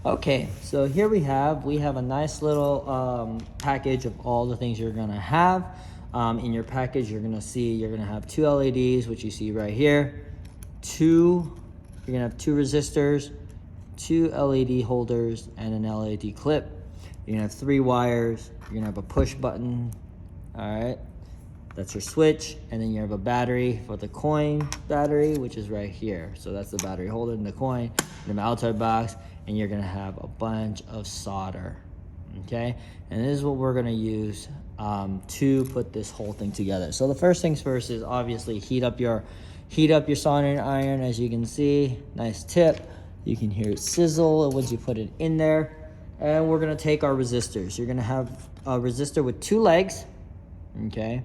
Okay, so here we have a nice little package of all the things you're gonna have. In your package, you're gonna have two LEDs, which you see right here. You're gonna have two resistors, two LED holders, and an LED clip. You're gonna have three wires. You're gonna have a push button. All right, that's your switch, and then you have a battery for the coin battery, which is right here. So that's the battery holder and the coin, and the outside box, and you're gonna have a bunch of solder, okay? And this is what we're gonna use to put this whole thing together. So the first things first is obviously heat up your soldering iron. As you can see, nice tip. You can hear it sizzle once you put it in there. And we're gonna take our resistors. You're gonna have a resistor with two legs, okay?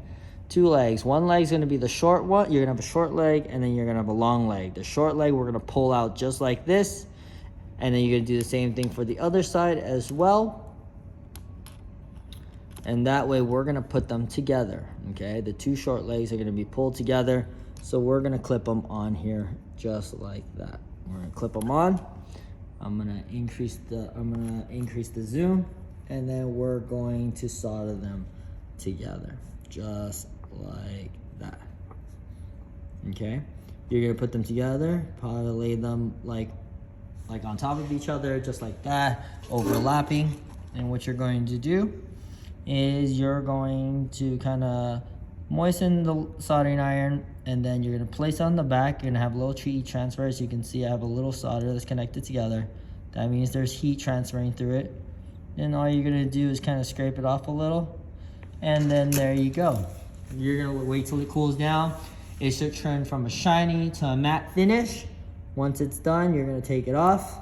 Two legs. One leg's gonna be the short one. You're gonna have a short leg, and then you're gonna have a long leg. The short leg we're gonna pull out just like this, and then you're gonna do the same thing for the other side as well. And that way we're gonna put them together, okay? The two short legs are gonna be pulled together. So we're gonna clip them on here just like that. We're gonna clip them on. I'm gonna increase the zoom, and then we're going to solder them together just like that. Okay, you're gonna put them together, probably lay them like on top of each other, just like that, overlapping. And what you're going to do is you're going to kind of moisten the soldering iron, and then you're gonna place it on the back. You're gonna have a little heat transfer. As you can see, I have a little solder that's connected together. That means there's heat transferring through it. And all you're gonna do is kind of scrape it off a little, and then there you go. You're gonna wait till it cools down. It should turn from a shiny to a matte finish. Once it's done, you're gonna take it off,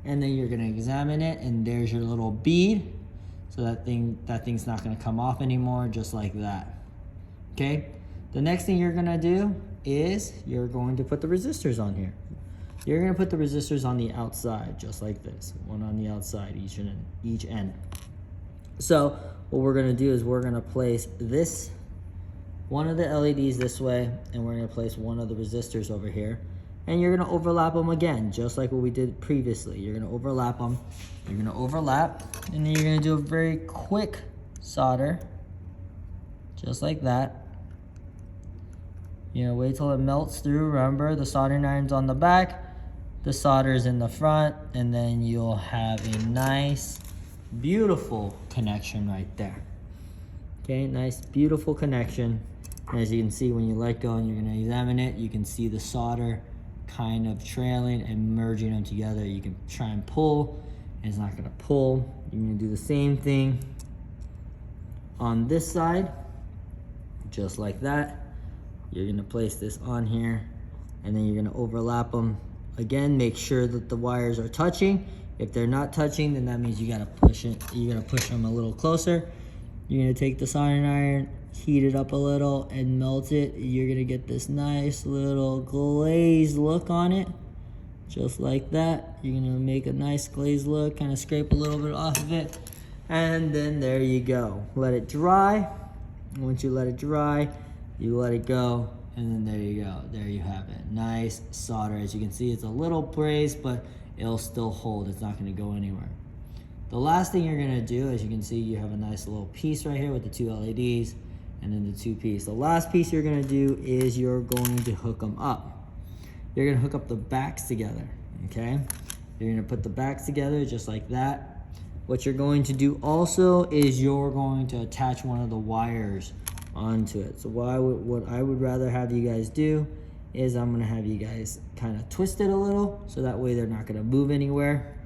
and then you're gonna examine it, and there's your little bead. So that thing's not gonna come off anymore, just like that. Okay, the next thing you're gonna do is you're going to put the resistors on here. You're gonna put the resistors on the outside, just like this. One on the outside, each end. So what we're gonna do is we're gonna place one of the LEDs this way, and we're gonna place one of the resistors over here. And you're gonna overlap them again, just like what we did previously. You're gonna overlap them. You're gonna overlap, and then you're gonna do a very quick solder, just like that. You know, wait till it melts through. Remember, the soldering iron's on the back, the solder's in the front, and then you'll have a nice, beautiful connection right there. Okay, nice, beautiful connection. And as you can see, when you let go and you're gonna examine it, you can see the solder kind of trailing and merging them together. You can try and pull, and it's not gonna pull. You're gonna do the same thing on this side, just like that. You're gonna place this on here, and then you're gonna overlap them. Again, make sure that the wires are touching. If they're not touching, then that means you gotta push it. You're gonna push them a little closer. You're gonna take the soldering iron, heat it up a little, and melt it. You're gonna get this nice little glazed look on it, just like that. You're gonna make a nice glazed look, kind of scrape a little bit off of it, and then there you go. Let it dry. Once you let it dry, you let it go, and then there you go. There you have it. Nice solder. As you can see, it's a little brazed, but it'll still hold. It's not gonna go anywhere. The last thing you're gonna do, as you can see, you have a nice little piece right here with the two LEDs, and then the two pieces. The last piece you're gonna do is you're going to hook them up. You're gonna hook up the backs together, okay? You're gonna put the backs together just like that. What you're going to do also is you're going to attach one of the wires onto it. So what I would rather have you guys do is I'm gonna have you guys kind of twist it a little, so that way they're not gonna move anywhere.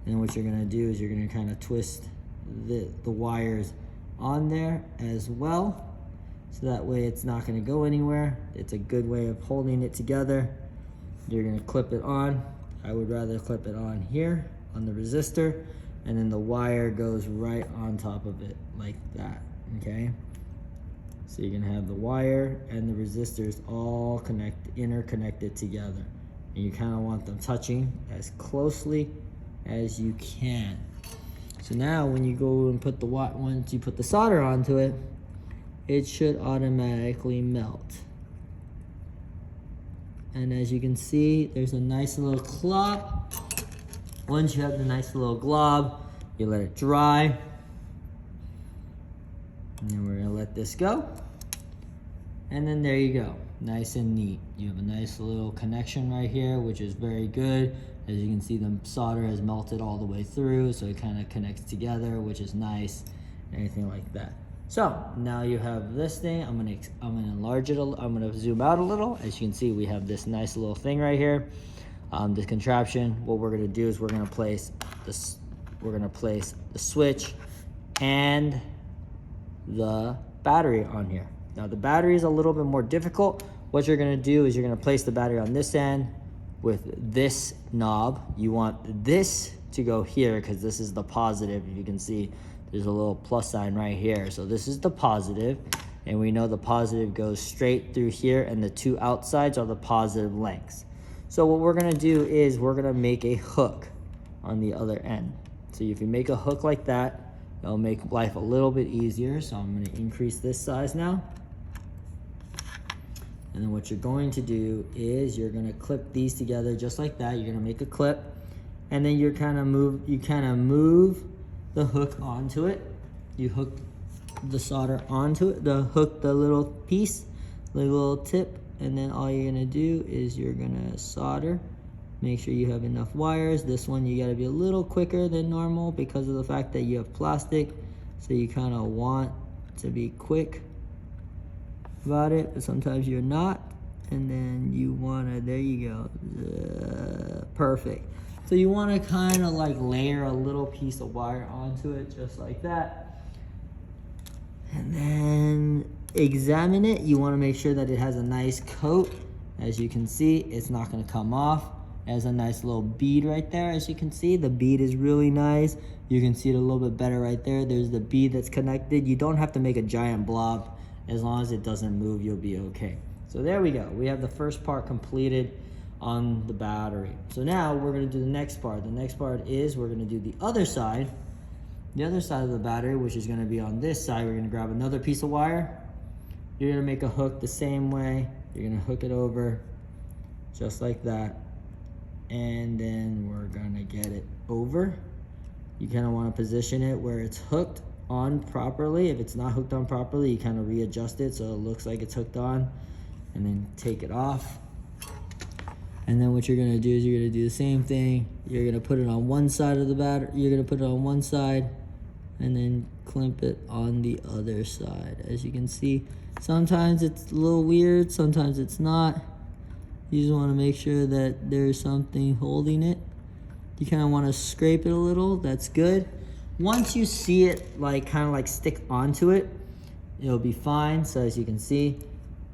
And what you're gonna do is you're gonna kind of twist the wires on there as well, so that way it's not gonna go anywhere. It's a good way of holding it together. You're gonna clip it on. I would rather clip it on here on the resistor, and then the wire goes right on top of it like that, okay? So you're gonna have the wire and the resistors all interconnected together. And you kind of want them touching as closely as you can. So now when you go and once you put the solder onto it, it should automatically melt. And as you can see, there's a nice little clop Once you have the nice little glob, you let it dry. And then we're gonna let this go. And then there you go, nice and neat. You have a nice little connection right here, which is very good. As you can see, the solder has melted all the way through, so it kind of connects together, which is nice, anything like that. So now you have this thing. I'm gonna enlarge it. I'm gonna zoom out a little. As you can see, we have this nice little thing right here. This contraption. What we're gonna do is we're gonna place this. We're gonna place the switch and the battery on here. Now the battery is a little bit more difficult. What you're gonna do is you're gonna place the battery on this end with this knob. You want this to go here because this is the positive. You can see there's a little plus sign right here. So this is the positive, and we know the positive goes straight through here, and the two outsides are the positive lengths. So what we're gonna do is we're gonna make a hook on the other end. So if you make a hook like that, it'll make life a little bit easier. So I'm gonna increase this size now. And then what you're going to do is you're gonna clip these together just like that. You're gonna make a clip, and then you kind of move the hook onto it. You hook the solder onto it, the little piece, the little tip, and then all you're gonna do is you're gonna solder. Make sure you have enough wires. This one you gotta be a little quicker than normal because of the fact that you have plastic, so you kind of want to be quick about it, but sometimes you're not. And then you wanna, there you go, perfect. So you wanna kind of like layer a little piece of wire onto it just like that. And then examine it. You wanna make sure that it has a nice coat. As you can see, it's not gonna come off. It has a nice little bead right there. As you can see, the bead is really nice. You can see it a little bit better right there. There's the bead that's connected. You don't have to make a giant blob. As long as it doesn't move, you'll be okay. So there we go. We have the first part completed on the battery. So now we're gonna do the next part. The next part is we're gonna do the other side of the battery, which is gonna be on this side. We're gonna grab another piece of wire. You're gonna make a hook the same way. You're gonna hook it over just like that. And then we're gonna get it over. You kind of want to position it where it's hooked on properly. If it's not hooked on properly, you kind of readjust it so it looks like it's hooked on, and then take it off. And then what you're gonna do is you're gonna do the same thing. You're gonna put it on one side of the battery. You're gonna put it on one side, and then clamp it on the other side. As you can see, sometimes it's a little weird, sometimes it's not. You just want to make sure that there's something holding it. You kind of want to scrape it a little. That's good. Once you see it like kind of like stick onto it, it'll be fine. So as you can see,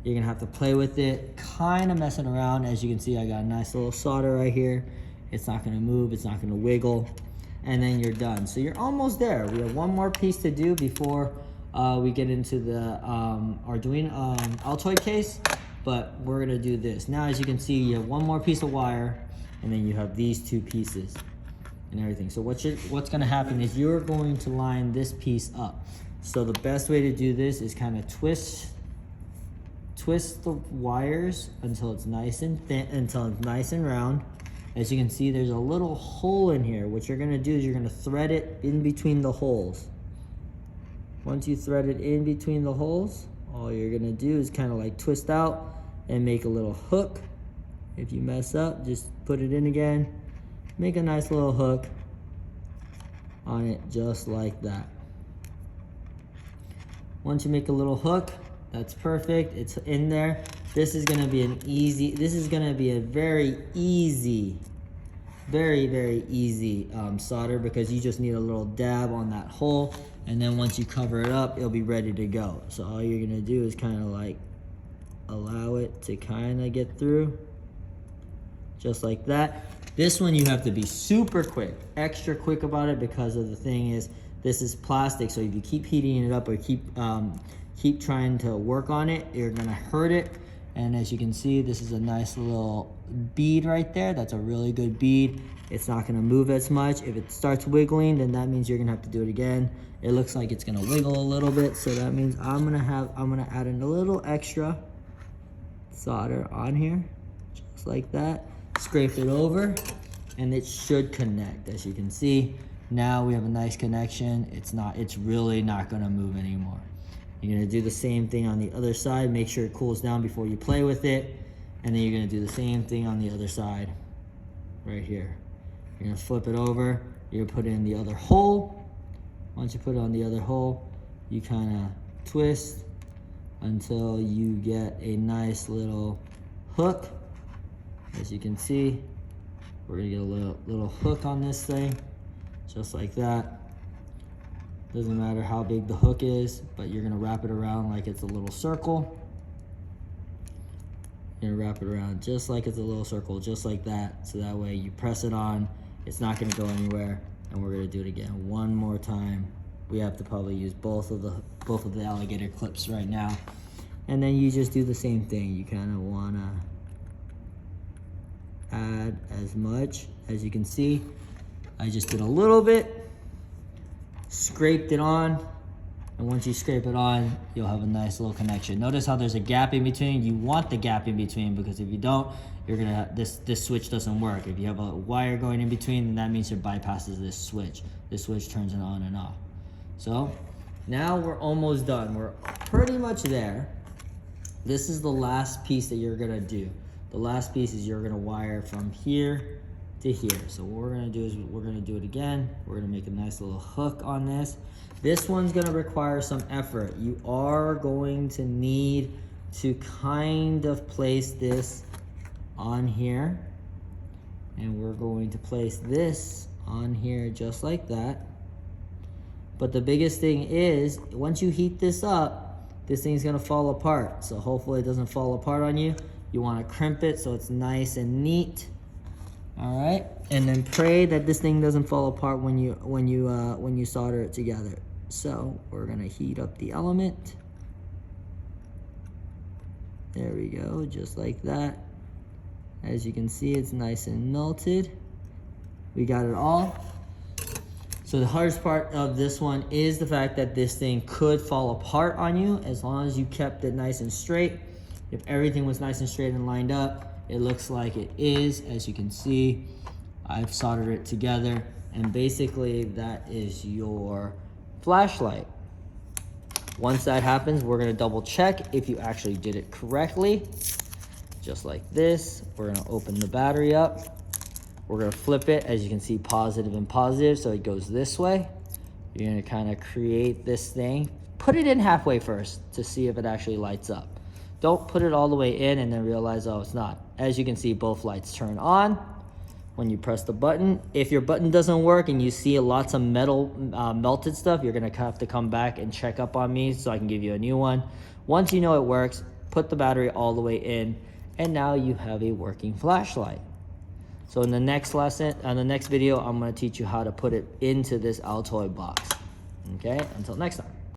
you're gonna have to play with it, kind of messing around. As you can see, I got a nice little solder right here. It's not gonna move, it's not gonna wiggle, and then you're done. So you're almost there. We have one more piece to do before we get into the Arduino Altoid case, but we're gonna do this. Now, as you can see, you have one more piece of wire, and then you have these two pieces and everything. So what's gonna happen is you're going to line this piece up. So the best way to do this is kind of twist the wires until it's nice and thin, until it's nice and round. As you can see, there's a little hole in here. What you're gonna do is you're gonna thread it in between the holes. Once you thread it in between the holes, all you're gonna do is kind of like twist out and make a little hook. If you mess up, just put it in again. Make a nice little hook on it just like that. Once you make a little hook, that's perfect. It's in there. This is gonna be a very easy solder, because you just need a little dab on that hole, and then once you cover it up, it'll be ready to go. So all you're gonna do is kind of like allow it to kind of get through, just like that. This one you have to be super quick, extra quick about it, because of the thing is, this is plastic, so if you keep heating it up or keep trying to work on it, you're gonna hurt it. And as you can see, this is a nice little bead right there. That's a really good bead. It's not gonna move as much. If it starts wiggling, then that means you're gonna have to do it again. It looks like it's gonna wiggle a little bit, so that means I'm gonna add in a little extra solder on here, just like that. Scrape it over, and it should connect. As you can see, now we have a nice connection. It's really not gonna move anymore. You're gonna do the same thing on the other side. Make sure it cools down before you play with it. And then you're gonna do the same thing on the other side, right here. You're gonna flip it over. You're gonna put it in the other hole. Once you put it on the other hole, you kinda twist until you get a nice little hook. As you can see, we're gonna get a little hook on this thing, just like that. Doesn't matter how big the hook is, but you're gonna wrap it around like it's a little circle. You're gonna wrap it around just like it's a little circle, just like that. So that way you press it on, it's not gonna go anywhere. And we're gonna do it again one more time. We have to probably use both of the alligator clips right now. And then you just do the same thing. You kinda wanna add as much. As you can see, I just did a little bit, scraped it on, and once you scrape it on, you'll have a nice little connection. Notice how there's a gap in between. You want the gap in between, because if you don't, you're gonna this switch doesn't work. If you have a wire going in between, then that means it bypasses this switch. This switch turns it on and off. So now we're almost done. We're pretty much there. This is the last piece that you're gonna do. The last piece is you're gonna wire from here to here. So what we're gonna do is we're gonna do it again. We're gonna make a nice little hook on this. This one's gonna require some effort. You are going to need to kind of place this on here. And we're going to place this on here just like that. But the biggest thing is, once you heat this up, this thing's gonna fall apart. So hopefully it doesn't fall apart on you. You wanna crimp it so it's nice and neat. All right, and then pray that this thing doesn't fall apart when you solder it together. So we're gonna heat up the element. There we go, just like that. As you can see, it's nice and melted. We got it all. So the hardest part of this one is the fact that this thing could fall apart on you. As long as you kept it nice and straight. If everything was nice and straight and lined up, it looks like it is. As you can see, I've soldered it together, and basically that is your flashlight. Once that happens, we're gonna double check if you actually did it correctly. Just like this, we're gonna open the battery up. We're gonna flip it, as you can see, positive and positive, so it goes this way. You're gonna kind of create this thing. Put it in halfway first to see if it actually lights up. Don't put it all the way in and then realize, oh, it's not. As you can see, both lights turn on when you press the button. If your button doesn't work and you see lots of metal melted stuff, you're gonna have to come back and check up on me so I can give you a new one. Once you know it works, put the battery all the way in, and now you have a working flashlight. So in the next lesson, on the next video, I'm gonna teach you how to put it into this Altoid box. Okay, until next time.